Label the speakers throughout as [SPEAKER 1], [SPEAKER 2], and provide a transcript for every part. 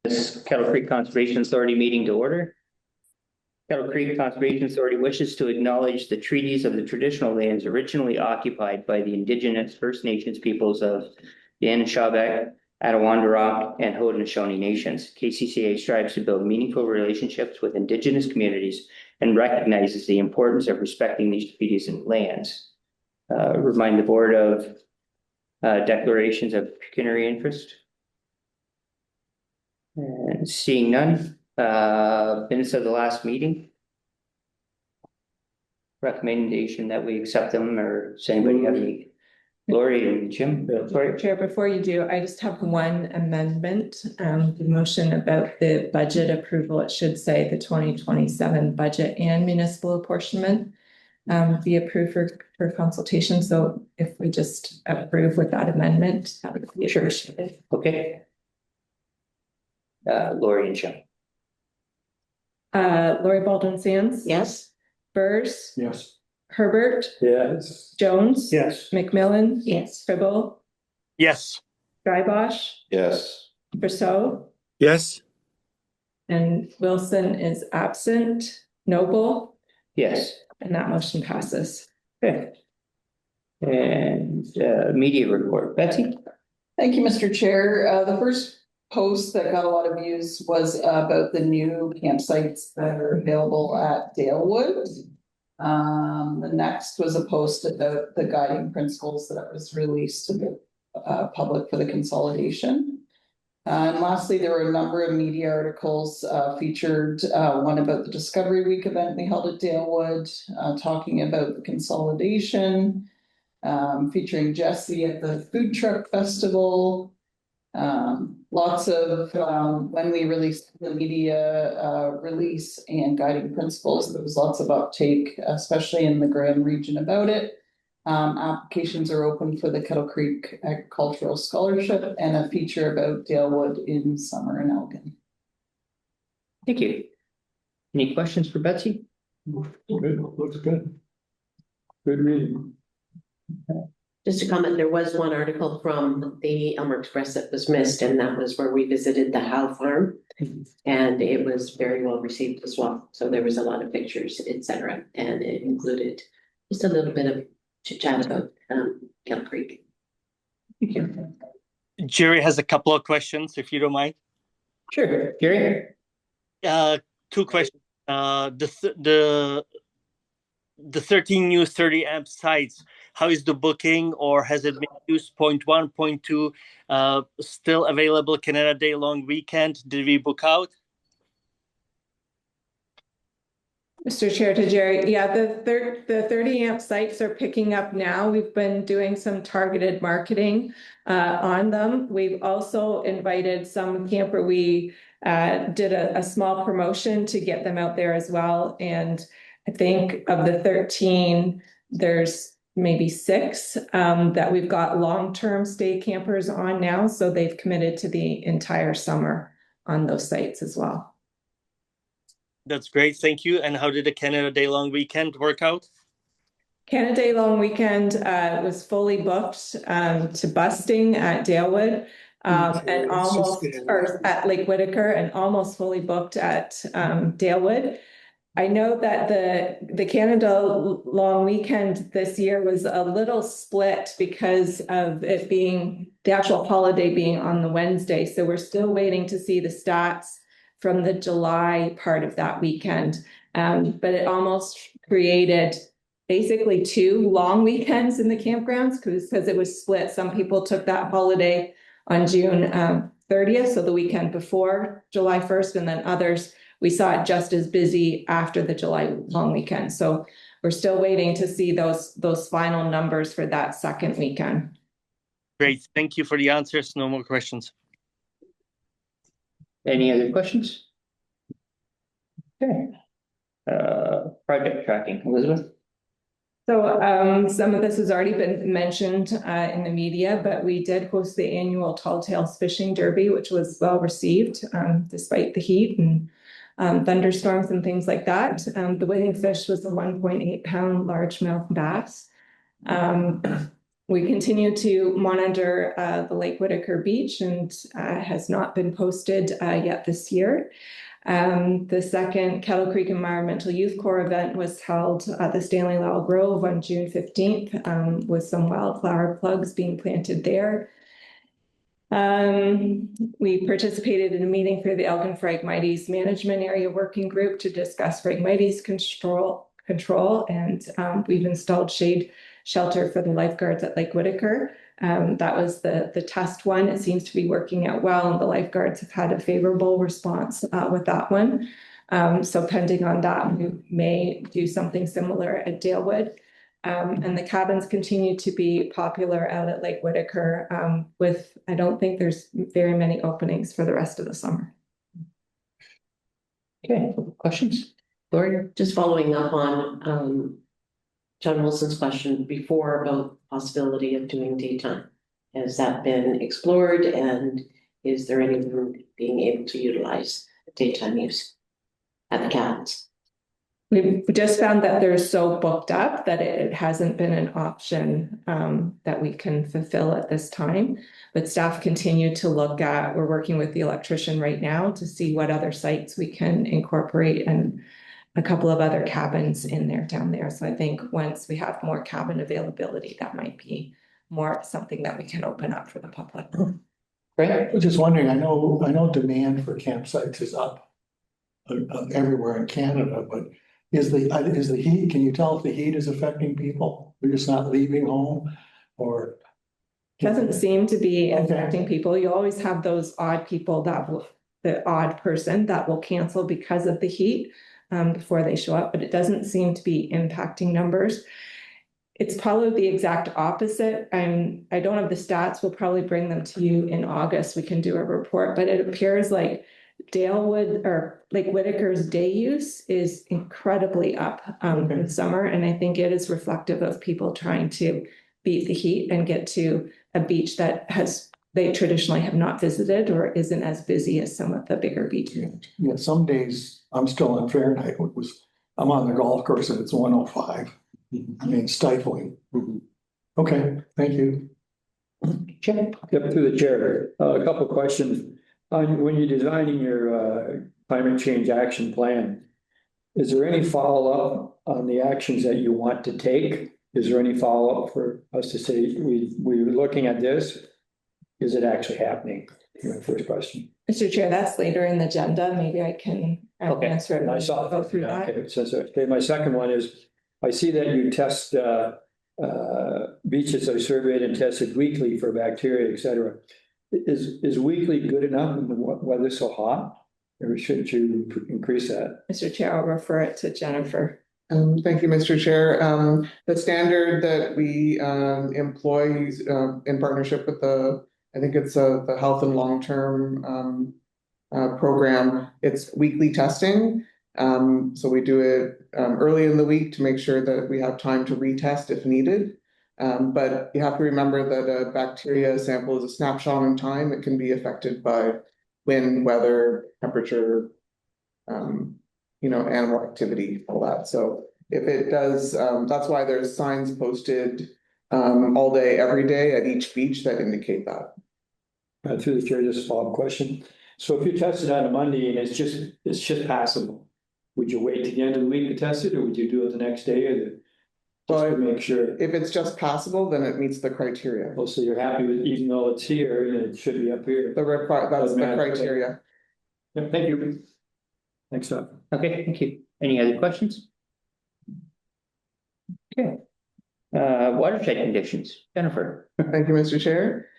[SPEAKER 1] This Kettle Creek Conservation Authority meeting to order. Kettle Creek Conservation Authority wishes to acknowledge the treaties of the traditional lands originally occupied by the Indigenous First Nations peoples of the Anishinaabe, Attawandarock, and Haudenosaunee nations. KCCA strives to build meaningful relationships with Indigenous communities and recognizes the importance of respecting these treaties and lands. Remind the board of declarations of pecuniary interest. And seeing none, minutes of the last meeting. Recommendation that we accept them, or does anybody have any? Lori and Jim? Sorry.
[SPEAKER 2] Chair, before you do, I just have one amendment. The motion about the budget approval, it should say the 2027 budget and municipal apportionment be approved for consultation. So if we just approve with that amendment, that would be appreciated.
[SPEAKER 1] Okay. Lori and Jim.
[SPEAKER 2] Lori Baldwin Sands.
[SPEAKER 3] Yes.
[SPEAKER 2] Burrs.
[SPEAKER 4] Yes.
[SPEAKER 2] Herbert.
[SPEAKER 4] Yes.
[SPEAKER 2] Jones.
[SPEAKER 4] Yes.
[SPEAKER 2] McMillan.
[SPEAKER 3] Yes.
[SPEAKER 2] Fribble.
[SPEAKER 4] Yes.
[SPEAKER 2] Drybosh.
[SPEAKER 4] Yes.
[SPEAKER 2] Brosseau.
[SPEAKER 4] Yes.
[SPEAKER 2] And Wilson is absent. Noble.
[SPEAKER 1] Yes.
[SPEAKER 2] And that motion passes.
[SPEAKER 1] Okay. And media report. Betsy?
[SPEAKER 5] Thank you, Mr. Chair. The first post that got a lot of views was about the new campsites that are available at Dalewood. The next was a post about the guiding principles that was released to the public for the consolidation. And lastly, there were a number of media articles featured, one about the Discovery Week event we held at Dalewood, talking about the consolidation, featuring Jesse at the Food Truck Festival. Lots of, when we released the media release and guiding principles, there was lots of uptake, especially in the Graham region about it. Applications are open for the Kettle Creek Agricultural Scholarship and a feature about Dalewood in summer in Elgin.
[SPEAKER 1] Thank you. Any questions for Betsy?
[SPEAKER 4] Good. Looks good. Good reading.
[SPEAKER 3] Just a comment, there was one article from the Elmer Express that was missed, and that was where we visited the Howe farm. And it was very well received as well. So there was a lot of pictures, etc. And it included just a little bit of chit chat about Kettle Creek.
[SPEAKER 1] Thank you.
[SPEAKER 6] Jerry has a couple of questions, if you don't mind.
[SPEAKER 1] Sure. Gary?
[SPEAKER 6] Two questions. The 13 new 30 amp sites, how is the booking, or has it been used? Point 1, point 2, still available Canada Day long weekend? Did we book out?
[SPEAKER 2] Mr. Chair, to Jerry, yeah, the 30 amp sites are picking up now. We've been doing some targeted marketing on them. We've also invited some camper. We did a small promotion to get them out there as well. And I think of the 13, there's maybe 6 that we've got long-term stay campers on now. So they've committed to the entire summer on those sites as well.
[SPEAKER 6] That's great. Thank you. And how did the Canada Day long weekend work out?
[SPEAKER 2] Canada Day long weekend was fully booked to busting at Dalewood and almost, or at Lake Whitaker, and almost fully booked at Dalewood. I know that the Canada long weekend this year was a little split because of it being the actual holiday being on the Wednesday. So we're still waiting to see the stats from the July part of that weekend. But it almost created basically 2 long weekends in the campgrounds because it was split. Some people took that holiday on June 30th, so the weekend before July 1st, and then others, we saw it just as busy after the July long weekend. So we're still waiting to see those final numbers for that second weekend.
[SPEAKER 6] Great. Thank you for the answers. No more questions.
[SPEAKER 1] Any other questions? Okay. Project tracking, Elizabeth?
[SPEAKER 2] So some of this has already been mentioned in the media, but we did host the annual Tall Tales Fishing Derby, which was well received despite the heat and thunderstorms and things like that. The winning fish was a 1.8 pound largemouth bass. We continue to monitor the Lake Whitaker Beach, and has not been posted yet this year. The second Kettle Creek Environmental Youth Corps event was held at the Stanley Lowell Grove on June 15th, with some wildflower plugs being planted there. We participated in a meeting for the Elgin Phragmites Management Area Working Group to discuss Phragmites control, and we've installed shade shelter for the lifeguards at Lake Whitaker. That was the test one. It seems to be working out well, and the lifeguards have had a favorable response with that one. So pending on that, we may do something similar at Dalewood. And the cabins continue to be popular out at Lake Whitaker, I don't think there's very many openings for the rest of the summer.
[SPEAKER 1] Okay, questions? Gloria?
[SPEAKER 3] Just following up on John Wilson's question before about possibility of doing daytime. Has that been explored, and is there anyone being able to utilize daytime use at the cabins?
[SPEAKER 2] We've just found that they're so booked up that it hasn't been an option that we can fulfill at this time. But staff continue to look at, we're working with the electrician right now to see what other sites we can incorporate, and a couple of other cabins in there down there. So I think once we have more cabin availability, that might be more something that we can open up for the public.
[SPEAKER 1] Great.
[SPEAKER 4] I was just wondering, I know demand for campsites is up everywhere in Canada, but is the heat, can you tell if the heat is affecting people? They're just not leaving home, or?
[SPEAKER 2] Doesn't seem to be affecting people. You always have those odd people the odd person that will cancel because of the heat before they show up, but it doesn't seem to be impacting numbers. It's probably the exact opposite. I don't have the stats. We'll probably bring them to you in August. We can do a report, but it appears like Dalewood or Lake Whitaker's day use is incredibly up in summer. And I think it is reflective of people trying to beat the heat and get to a beach that they traditionally have not visited or isn't as busy as some of the bigger beaches.
[SPEAKER 4] Yeah, some days I'm still in Fahrenheit. I'm on the golf course and it's 105. I mean, stifling. Okay, thank you.
[SPEAKER 1] Chip?
[SPEAKER 7] Yep, through the chair. A couple of questions. When you're designing your climate change action plan, is there any follow-up on the actions that you want to take? Is there any follow-up for us to say, we're looking at this? Is it actually happening? My first question.
[SPEAKER 2] Mr. Chair, that's later in the agenda. Maybe I can
[SPEAKER 1] Okay.
[SPEAKER 2] answer it.
[SPEAKER 7] I saw
[SPEAKER 2] Go through that.
[SPEAKER 7] Okay, my second one is, I see that you test beaches are surveyed and tested weekly for bacteria, et cetera. Is weekly good enough when the weather's so hot? Or should you increase that?
[SPEAKER 2] Mr. Chair, I'll refer it to Jennifer.
[SPEAKER 8] Thank you, Mr. Chair. The standard that we employ in partnership with I think it's the Health and Long-Term program, it's weekly testing. So we do it early in the week to make sure that we have time to retest if needed. But you have to remember that a bacteria sample is a snapshot in time. It can be affected by wind, weather, temperature, animal activity, all that. So if it does, that's why there's signs posted all day, every day at each beach that indicate that.
[SPEAKER 7] Through the chair, just a follow-up question. So if you test it on a Monday and it's just passable, would you wait to the end of the week to test it, or would you do it the next day, or just to make sure?
[SPEAKER 8] If it's just passable, then it meets the criteria.
[SPEAKER 7] Oh, so you're happy with, even though it's here, it should be up here.
[SPEAKER 8] That's the criteria.
[SPEAKER 7] Yeah, thank you. Thanks, Doug.
[SPEAKER 1] Okay, thank you. Any other questions? Okay. Watershed conditions, Jennifer.
[SPEAKER 8] Thank you, Mr. Chair.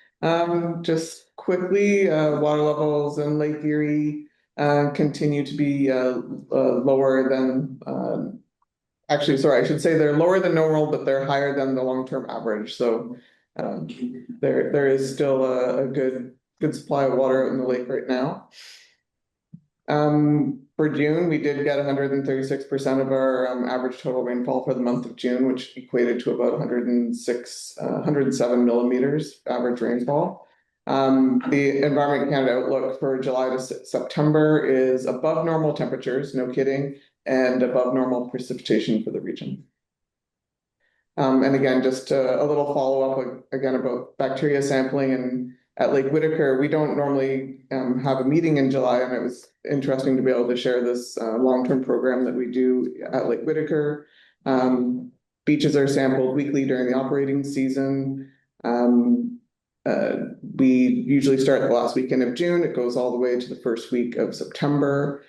[SPEAKER 8] Just quickly, water levels in Lake Erie continue to be lower than, actually, sorry, I should say they're lower than normal, but they're higher than the long-term average. So there is still a good supply of water out in the lake right now. For June, we did get 136% of our average total rainfall for the month of June, which equated to about 107 millimeters average rainfall. The Environment Canada outlook for July to September is above normal temperatures, no kidding, and above normal precipitation for the region. And again, just a little follow-up again about bacteria sampling and at Lake Whitaker, we don't normally have a meeting in July, and it was interesting to be able to share this long-term program that we do at Lake Whitaker. Beaches are sampled weekly during the operating season. We usually start the last weekend of June. It goes all the way to the first week of September.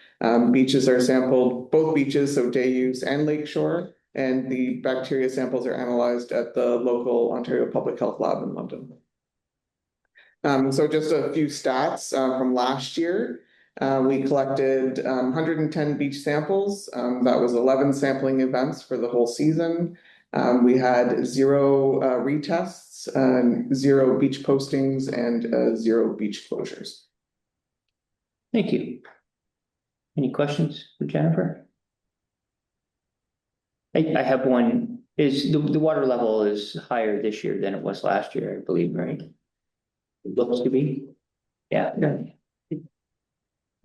[SPEAKER 8] Beaches are sampled, both beaches, so day use and lakeshore, and the bacteria samples are analyzed at the local Ontario Public Health Lab in London. So just a few stats from last year. We collected 110 beach samples. That was 11 sampling events for the whole season. We had 0 retests, 0 beach postings, and 0 beach closures.
[SPEAKER 1] Thank you. Any questions for Jennifer? I have one. Is the water level is higher this year than it was last year, I believe, right? It looks to be. Yeah.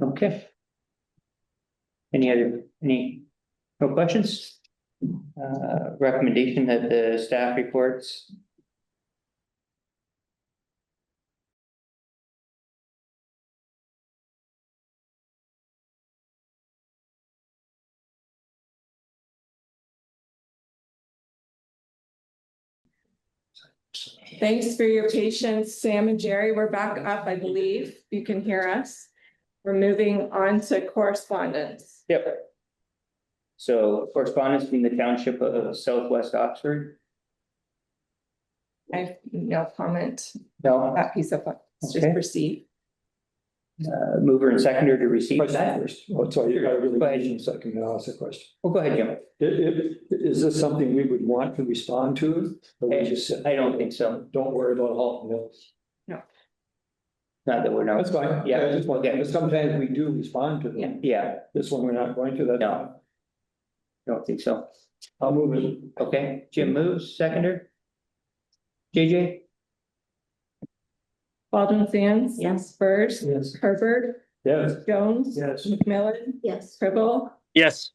[SPEAKER 1] Okay. Any no questions? Recommendation that the staff reports.
[SPEAKER 2] Thanks for your patience, Sam and Jerry. We're back up, I believe. You can hear us. We're moving on to correspondence.
[SPEAKER 1] Yep. So correspondence from the township of Southwest Oxford.
[SPEAKER 2] I have no comment
[SPEAKER 1] No.
[SPEAKER 2] on that piece of, let's just
[SPEAKER 1] Okay.
[SPEAKER 2] proceed.
[SPEAKER 1] Mover and seconder to receive
[SPEAKER 7] Question
[SPEAKER 1] that.
[SPEAKER 7] first. Oh, sorry, you got a really
[SPEAKER 1] Go ahead.
[SPEAKER 7] good second to ask a question.
[SPEAKER 1] Well, go ahead, Jim.
[SPEAKER 7] Is this something we would want to respond to? Or we just sit-
[SPEAKER 1] I don't think so.
[SPEAKER 7] Don't worry about Halton Hills.
[SPEAKER 1] Not that we're not.
[SPEAKER 7] That's fine.
[SPEAKER 1] Yeah.
[SPEAKER 7] I just want,
[SPEAKER 1] Yeah.
[SPEAKER 7] because sometimes we do respond to them.
[SPEAKER 1] Yeah,
[SPEAKER 7] This one we're not going to, that.
[SPEAKER 1] No. I don't think so.
[SPEAKER 7] I'll move it.
[SPEAKER 1] Okay, Jim moves, seconder. JJ?
[SPEAKER 2] Baldwin Sands.
[SPEAKER 3] Yes.
[SPEAKER 2] Bird.
[SPEAKER 7] Yes.
[SPEAKER 2] Herbert.
[SPEAKER 7] Yes.
[SPEAKER 2] Jones.
[SPEAKER 7] Yes.
[SPEAKER 2] McMillan.
[SPEAKER 3] Yes.
[SPEAKER 2] Cribble.
[SPEAKER 6] Yes.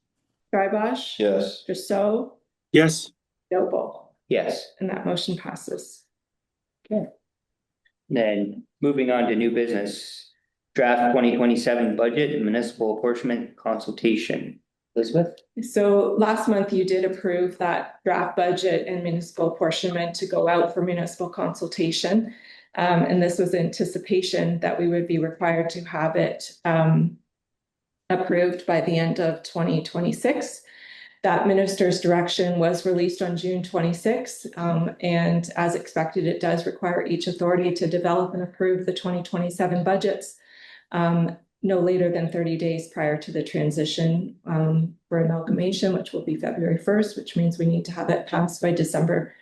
[SPEAKER 2] Drybosh.
[SPEAKER 7] Yes.
[SPEAKER 2] Rousseau.
[SPEAKER 6] Yes.
[SPEAKER 2] Noble.
[SPEAKER 1] Yes.
[SPEAKER 2] And that motion passes.
[SPEAKER 1] Then moving on to new business. Draft 2027 budget and municipal apportionment consultation. Elizabeth?
[SPEAKER 2] So last month you did approve that draft budget and municipal apportionment to go out for municipal consultation. And this was anticipation that we would be required to have it approved by the end of 2026. That minister's direction was released on June 26th. And as expected, it does require each authority to develop and approve the 2027 budgets no later than 30 days prior to the transition for amalgamation, which will be February 1st, which means we need to have it passed by December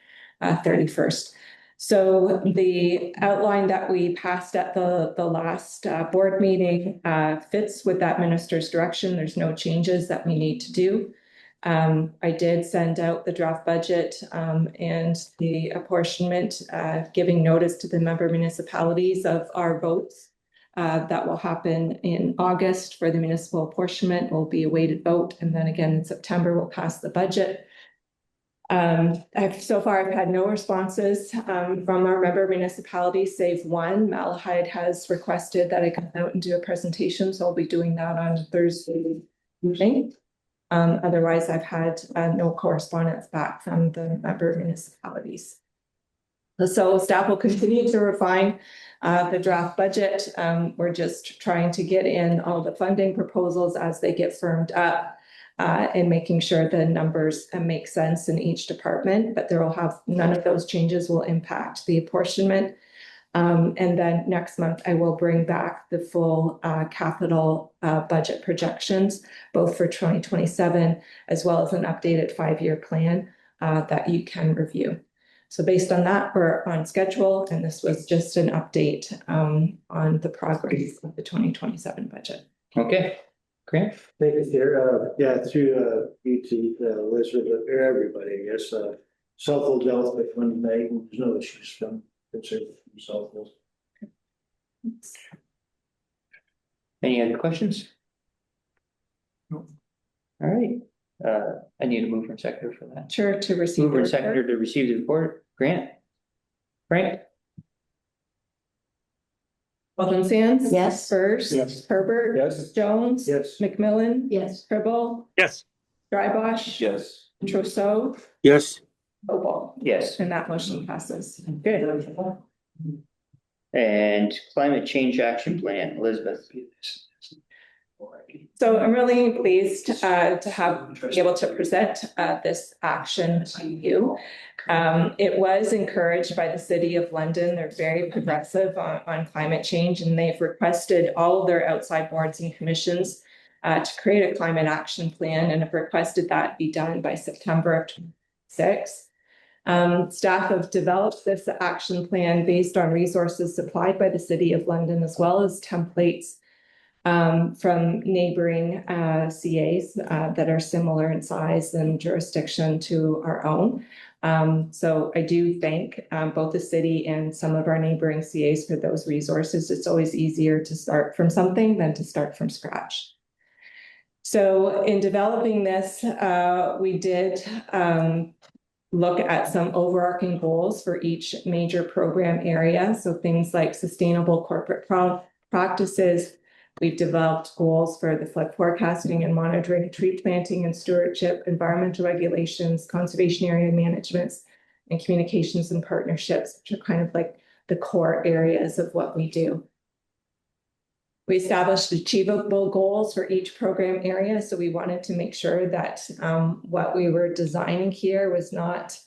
[SPEAKER 2] 31st. So the outline that we passed at the last board meeting fits with that minister's direction. There's no changes that we need to do. I did send out the draft budget and the apportionment, giving notice to the member municipalities of our votes. That will happen in August for the municipal apportionment will be a weighted vote. And then again in September, we'll pass the budget. So far I've had no responses from our member municipalities, save one. Malahide has requested that I come out and do a presentation. So I'll be doing that on Thursday evening. Otherwise, I've had no correspondence back from the member municipalities. So staff will continue to refine the draft budget. We're just trying to get in all the funding proposals as they get firmed up and making sure the numbers make sense in each department, but there will have none of those changes will impact the apportionment. And then next month, I will bring back the full capital budget projections, both for 2027, as well as an updated 5-year plan that you can review. So based on that, we're on schedule, and this was just an update on the progress of the 2027 budget.
[SPEAKER 1] Okay, great.
[SPEAKER 9] Thank you, Chair. Yeah, through you to Elizabeth, or everybody, I guess, Southfield dealt with one day, there's no issues from Southfield.
[SPEAKER 1] Any other questions? No. All right, I need a mover and seconder for that.
[SPEAKER 2] Sure, to receive.
[SPEAKER 1] Mover
[SPEAKER 2] the
[SPEAKER 1] and seconder
[SPEAKER 2] report.
[SPEAKER 1] to receive the report. Grant? Frank?
[SPEAKER 2] Alden Sands.
[SPEAKER 3] Yes.
[SPEAKER 2] Spurs.
[SPEAKER 4] Yes.
[SPEAKER 2] Herbert.
[SPEAKER 7] Yes.
[SPEAKER 2] Jones.
[SPEAKER 9] Yes.
[SPEAKER 2] McMillan.
[SPEAKER 3] Yes.
[SPEAKER 2] Tribble.
[SPEAKER 6] Yes.
[SPEAKER 2] Drybosh.
[SPEAKER 9] Yes.
[SPEAKER 2] Trousseau.
[SPEAKER 6] Yes.
[SPEAKER 2] Opal.
[SPEAKER 1] Yes.
[SPEAKER 2] And that motion passes.
[SPEAKER 1] Good. And climate change action plan, Elizabeth.
[SPEAKER 2] So I'm really pleased to be able to present this action to you. It was encouraged by the City of London. They're very progressive on climate change, and they've requested all of their outside boards and commissions to create a climate action plan, and have requested that be done by September of 2026. Staff have developed this action plan based on resources supplied by the City of London, as well as templates from neighboring CAs that are similar in size and jurisdiction to our own. So I do thank both the city and some of our neighboring CAs for those resources. It's always easier to start from something than to start from scratch. So in developing this, we did look at some overarching goals for each major program area. So things like sustainable corporate practices. We've developed goals for the flood forecasting and monitoring, tree planting and stewardship, environmental regulations, conservation area management, and communications and partnerships, which are kind of like the core areas of what we do. We established achievable goals for each program area. So we wanted to make sure that what we were designing here was not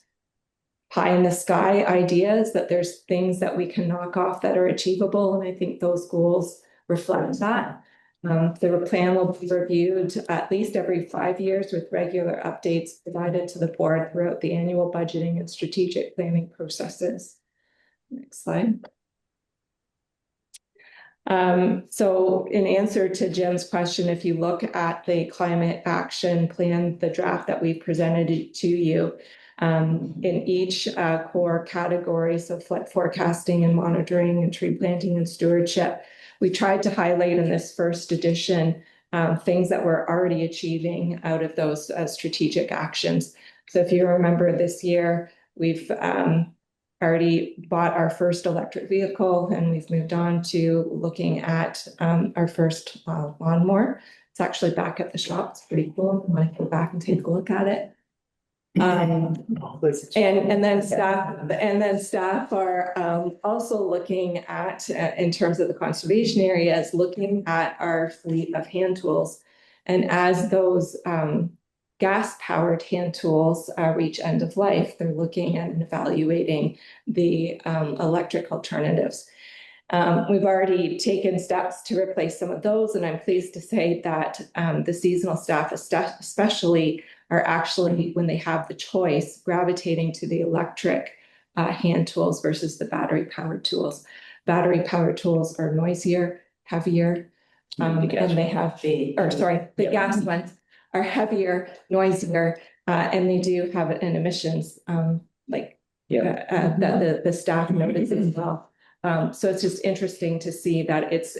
[SPEAKER 2] pie in the sky ideas, that there's things that we can knock off that are achievable. And I think those goals reflect that. The plan will be reviewed at least every 5 years with regular updates provided to the board throughout the annual budgeting and strategic planning processes. Next slide. So in answer to Jim's question, if you look at the climate action plan, the draft that we presented to you, in each core category, so flood forecasting and monitoring and tree planting and stewardship, we tried to highlight in this first edition things that we're already achieving out of those strategic actions. So if you remember this year, we've already bought our first electric vehicle, and we've moved on to looking at our first lawnmower. It's actually back at the shop. It's pretty cool. I want to go back and take a look at it. And then staff are also looking at, in terms of the conservation areas, looking at our fleet of hand tools. And as those gas-powered hand tools reach end of life, they're looking at and evaluating the electric alternatives. We've already taken steps to replace some of those, and I'm pleased to say that the seasonal staff especially are actually, when they have the choice, gravitating to the electric hand tools versus the battery-powered tools. Battery-powered tools are noisier, heavier, and they have the gas ones are heavier, noisier, and they do have an emissions that the staff noticed as well. So it's just interesting to see that it's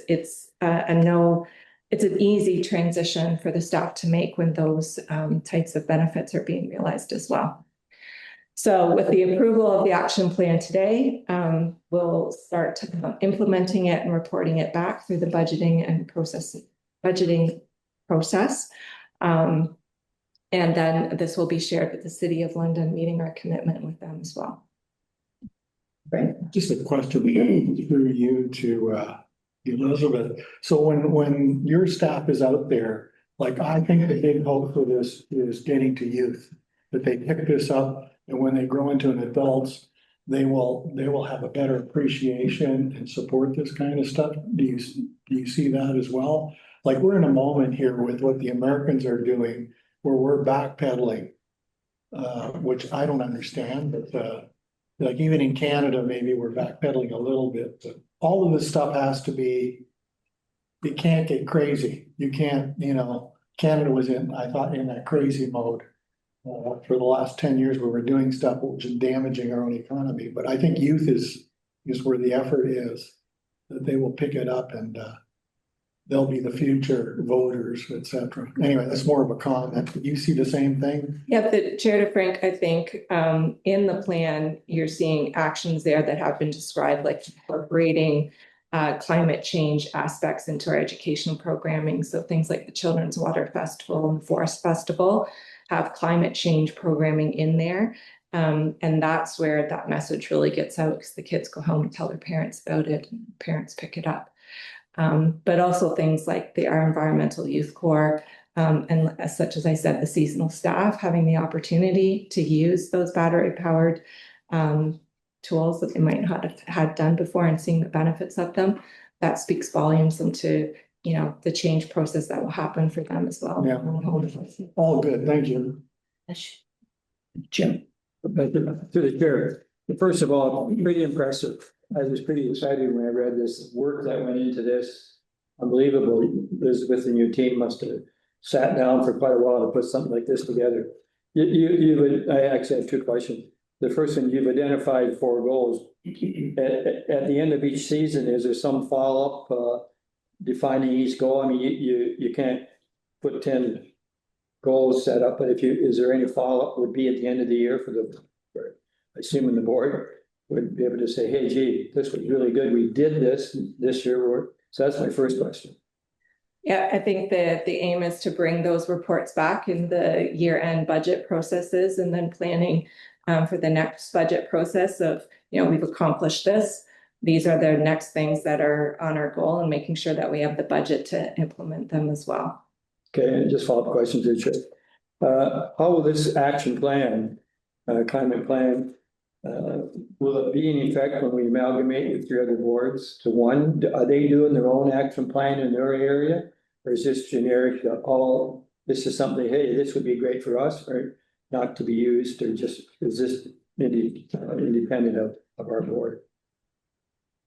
[SPEAKER 2] an easy transition for the staff to make when those types of benefits are being realized as well. So with the approval of the action plan today, we'll start implementing it and reporting it back through the budgeting process. And then this will be shared with the City of London, meeting our commitment with them as well. Right.
[SPEAKER 4] Just a question through you to Elizabeth. So when your staff is out there, like, I think the big hope for this is getting to youth, that they pick this up, and when they grow into an adults, they will have a better appreciation and support this kind of stuff. Do you see that as well? Like, we're in a moment here with what the Americans are doing, where we're backpedaling, which I don't understand, but like even in Canada, maybe we're backpedaling a little bit, but all of this stuff has to be, it can't get crazy. You can't, Canada was I thought, in that crazy mode for the last 10 years, where we're doing stuff which is damaging our own economy. But I think youth is where the effort is, that they will pick it up and they'll be the future voters, et cetera. Anyway, that's more of a comment. You see the same thing?
[SPEAKER 2] Yeah, the Chair to Frank, I think in the plan, you're seeing actions there that have been described, like incorporating climate change aspects into our educational programming. So things like the Children's Water Festival and Forest Festival have climate change programming in there. And that's where that message really gets out, because the kids go home and tell their parents about it, and parents pick it up. But also things like our Environmental Youth Corps, and such as I said, the seasonal staff having the opportunity to use those battery powered tools that they might not have had done before, and seeing the benefits of them. That speaks volumes into, you know, the change process that will happen for them as well.
[SPEAKER 4] Yeah. All good, thank you.
[SPEAKER 7] Jim. To the chair, first of all, pretty impressive. I was pretty excited when I read this work that went into this. Unbelievable. Elizabeth and your team must have sat down for quite a while to put something like this together. I actually have two questions. The first one, you've identified 4 goals. At the end of each season, is there some follow-up defining each goal? I mean, you can't put 10 goals set up, but is there any follow-up would be at the end of the year for assuming the board would be able to say, hey, gee, this was really good. We did this year. So that's my first question.
[SPEAKER 2] Yeah, I think that the aim is to bring those reports back in the year-end budget processes, and then planning for the next budget process of, you know, we've accomplished this. These are the next things that are on our goal, and making sure that we have the budget to implement them as well.
[SPEAKER 7] Okay, and just follow-up questions, Richard. How will this action plan, climate plan, will it be in effect when we amalgamate with 3 other boards to one? Are they doing their own action plan in their area? Or is this generic, this is something, hey, this would be great for us, or not to be used, or just, is this independent of our board?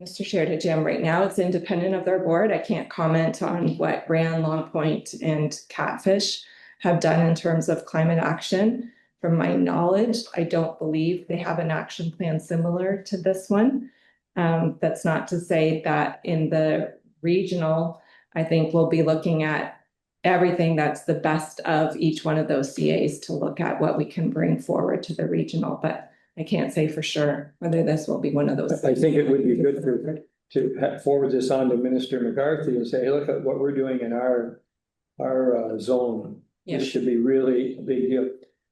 [SPEAKER 2] Mr. Chair to Jim, right now it's independent of their board. I can't comment on what Brand, Long Point, and Catfish have done in terms of climate action. From my knowledge, I don't believe they have an action plan similar to this one. That's not to say that in the regional, I think we'll be looking at everything that's the best of each one of those CAs to look at what we can bring forward to the regional, but I can't say for sure whether this will be one of those.
[SPEAKER 7] I think it would be good to forward this on to Minister McCarthy and say, hey, look at what we're doing in our zone.
[SPEAKER 2] Yeah.
[SPEAKER 7] This should be really a big deal.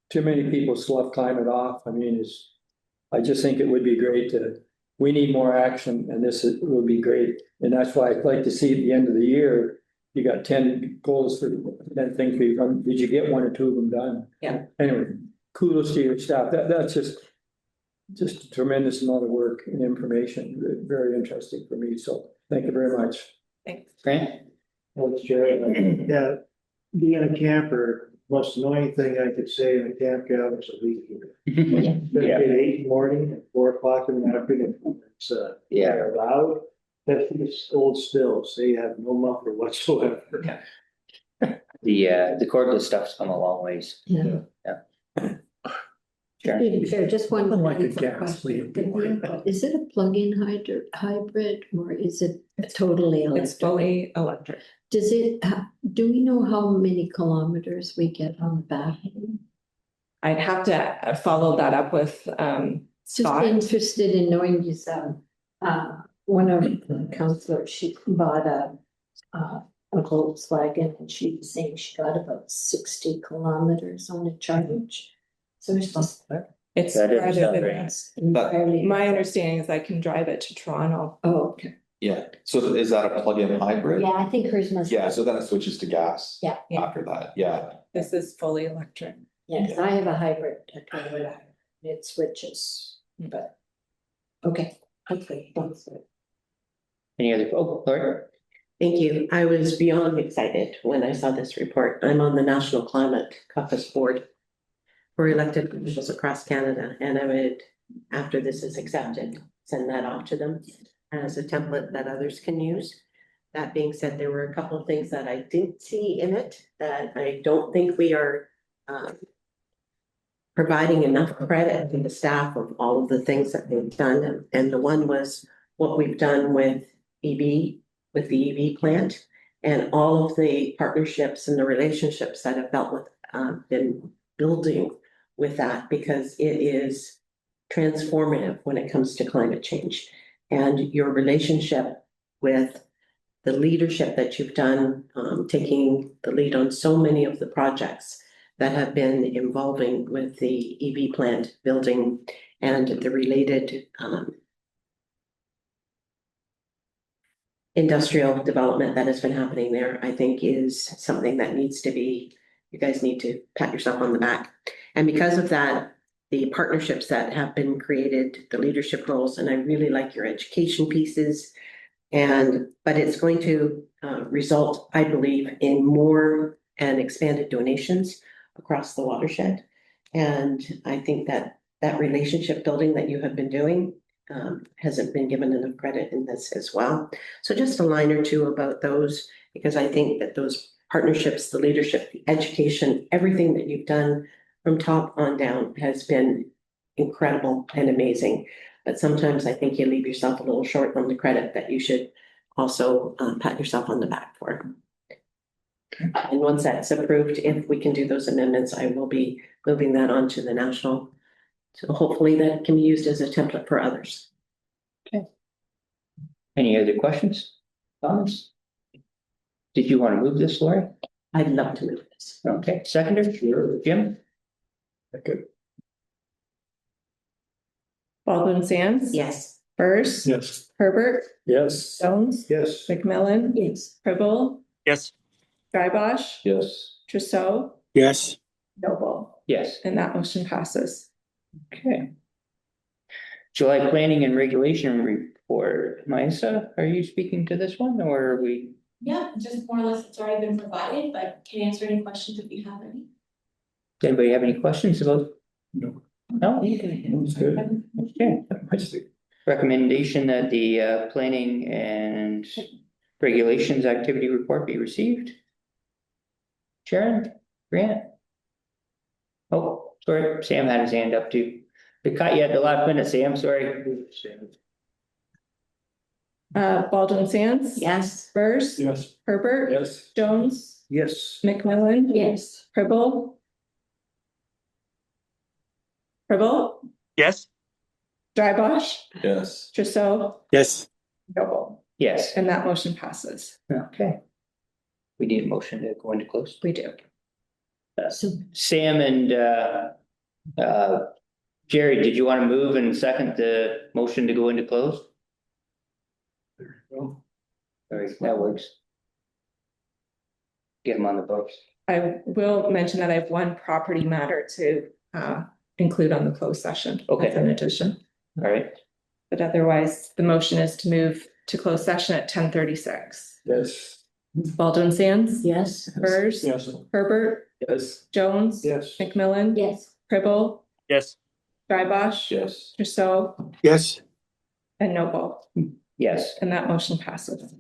[SPEAKER 7] Too many people slough climate off. I mean, I just think it would be great we need more action, and would be great. And that's why I'd like to see at the end of the year, you got 10 goals for 10 things we've done. Did you get 1 or 2 of them done?
[SPEAKER 2] Yeah.
[SPEAKER 7] Anyway, kudos to your staff. That's just a tremendous amount of work and information. Very interesting for me. So thank you very much.
[SPEAKER 2] Thanks.
[SPEAKER 1] Grant?
[SPEAKER 9] Well, Chair, yeah, being a camper, most annoying thing I could say in a campground was a week here.
[SPEAKER 1] Yeah.
[SPEAKER 9] At 8 in the morning and 4 o'clock in the afternoon. It's
[SPEAKER 1] Yeah.
[SPEAKER 9] they're loud. That's old stills. They have no muffler whatsoever.
[SPEAKER 1] The cordless stuff's come a long ways.
[SPEAKER 3] Yeah.
[SPEAKER 1] Sure.
[SPEAKER 10] Sure, just one.
[SPEAKER 4] Like a
[SPEAKER 10] quick
[SPEAKER 4] gas
[SPEAKER 10] question.
[SPEAKER 4] leak.
[SPEAKER 10] Is it a plug-in hybrid or is it totally
[SPEAKER 2] It's
[SPEAKER 10] electric?
[SPEAKER 2] fully electric.
[SPEAKER 10] Does it, do we know how many kilometers we get on the battery?
[SPEAKER 2] I'd have to follow that up with
[SPEAKER 10] Just
[SPEAKER 2] Scott.
[SPEAKER 10] interested in knowing you one of the counselors, she bought a Volkswagen and she was saying she got about 60 kilometers on a charge. So it's just
[SPEAKER 2] It's
[SPEAKER 1] That is
[SPEAKER 2] rather
[SPEAKER 1] not
[SPEAKER 2] than
[SPEAKER 1] very-
[SPEAKER 2] us.
[SPEAKER 10] entirely.
[SPEAKER 2] My understanding is I can drive it to Toronto.
[SPEAKER 10] Oh, okay.
[SPEAKER 11] Yeah, so is that a plug-in hybrid?
[SPEAKER 10] Yeah, I think hers must.
[SPEAKER 11] Yeah, so then it switches to gas.
[SPEAKER 10] Yeah.
[SPEAKER 11] After that, yeah.
[SPEAKER 2] This is fully electric.
[SPEAKER 10] Yeah, 'cause I have a hybrid, a Toyota, it switches, but, okay, thanks.
[SPEAKER 1] Any other, Lori?
[SPEAKER 3] Thank you. I was beyond excited when I saw this report. I'm on the National Climate Caucus Board for elected officials across Canada, and I would, after this is accepted, send that off to them as a template that others can use. That being said, there were a couple of things that I didn't see in it that I don't think we are providing enough credit to the staff of all of the things that they've done. And the one was what we've done with the EV plant. And all of the partnerships and the relationships that have been building with that, because it is transformative when it comes to climate change. And your relationship with the leadership that you've done, taking the lead on so many of the projects that have been involving with the EV plant building and the related industrial development that has been happening there, I think is something that needs to be, you guys need to pat yourself on the back. And because of that, the partnerships that have been created, the leadership roles, and I really like your education pieces. But it's going to result, I believe, in more and expanded donations across the watershed. And I think that that relationship building that you have been doing hasn't been given enough credit in this as well. So just a line or two about those, because I think that those partnerships, the leadership, the education, everything that you've done from top on down has been incredible and amazing. But sometimes I think you leave yourself a little short on the credit that you should also pat yourself on the back for. And once that's approved, if we can do those amendments, I will be moving that on to the national. So hopefully that can be used as a template for others.
[SPEAKER 1] Any other questions, comments? Did you want to move this, Lori?
[SPEAKER 3] I'd love to move this.
[SPEAKER 1] Okay, seconder, Jim?
[SPEAKER 7] Okay.
[SPEAKER 2] Baldwin Sands.
[SPEAKER 3] Yes.
[SPEAKER 2] Burrs.
[SPEAKER 4] Yes.
[SPEAKER 2] Herbert.
[SPEAKER 7] Yes.
[SPEAKER 2] Jones.
[SPEAKER 9] Yes.
[SPEAKER 2] McMillan.
[SPEAKER 10] Yes.
[SPEAKER 2] Pribble.
[SPEAKER 6] Yes.
[SPEAKER 2] Drybosh.
[SPEAKER 11] Yes.
[SPEAKER 2] Trousseau.
[SPEAKER 6] Yes.
[SPEAKER 2] Noble.
[SPEAKER 1] Yes.
[SPEAKER 2] And that motion passes.
[SPEAKER 1] Okay. July planning and regulation report. Maisa, are you speaking to this one or are we?
[SPEAKER 12] Yeah, just more or less it's already been provided, but can answer any questions if you have any.
[SPEAKER 1] Does anybody have any questions about?
[SPEAKER 4] No.
[SPEAKER 1] No?
[SPEAKER 7] That's good.
[SPEAKER 1] Okay. Recommendation that the planning and regulations activity report be received. Sharon, Grant? Oh, sorry, Sam had his hand up too. We caught you at the last minute, Sam, sorry.
[SPEAKER 2] Baldwin Sands.
[SPEAKER 3] Yes.
[SPEAKER 2] Burrs.
[SPEAKER 4] Yes.
[SPEAKER 2] Herbert.
[SPEAKER 7] Yes.
[SPEAKER 2] Jones.
[SPEAKER 9] Yes.
[SPEAKER 2] McMillan.
[SPEAKER 10] Yes.
[SPEAKER 2] Pribble. Pribble.
[SPEAKER 6] Yes.
[SPEAKER 2] Drybosh.
[SPEAKER 11] Yes.
[SPEAKER 2] Trousseau.
[SPEAKER 6] Yes.
[SPEAKER 2] Noble.
[SPEAKER 1] Yes,
[SPEAKER 2] And that motion passes.
[SPEAKER 1] okay. We need a motion to go into close.
[SPEAKER 2] We do.
[SPEAKER 1] Sam and Jerry, did you want to move and second the motion to go into close?
[SPEAKER 4] There you go.
[SPEAKER 1] All right, that works. Get them on the books.
[SPEAKER 2] I will mention that I have one property matter to include on the closed session.
[SPEAKER 1] Okay.
[SPEAKER 2] As an addition,
[SPEAKER 1] All right,
[SPEAKER 2] but otherwise, the motion is to move to closed session at 10:36.
[SPEAKER 7] Yes.
[SPEAKER 2] Baldwin Sands.
[SPEAKER 3] Yes.
[SPEAKER 2] Burrs.
[SPEAKER 4] Yes.
[SPEAKER 2] Herbert.
[SPEAKER 7] Yes.
[SPEAKER 2] Jones.
[SPEAKER 9] Yes.
[SPEAKER 2] McMillan.
[SPEAKER 10] Yes.
[SPEAKER 2] Pribble.
[SPEAKER 6] Yes.
[SPEAKER 2] Drybosh.
[SPEAKER 11] Yes.
[SPEAKER 2] Trousseau.
[SPEAKER 6] Yes.
[SPEAKER 2] And Noble.
[SPEAKER 1] yes.
[SPEAKER 2] And that motion passes.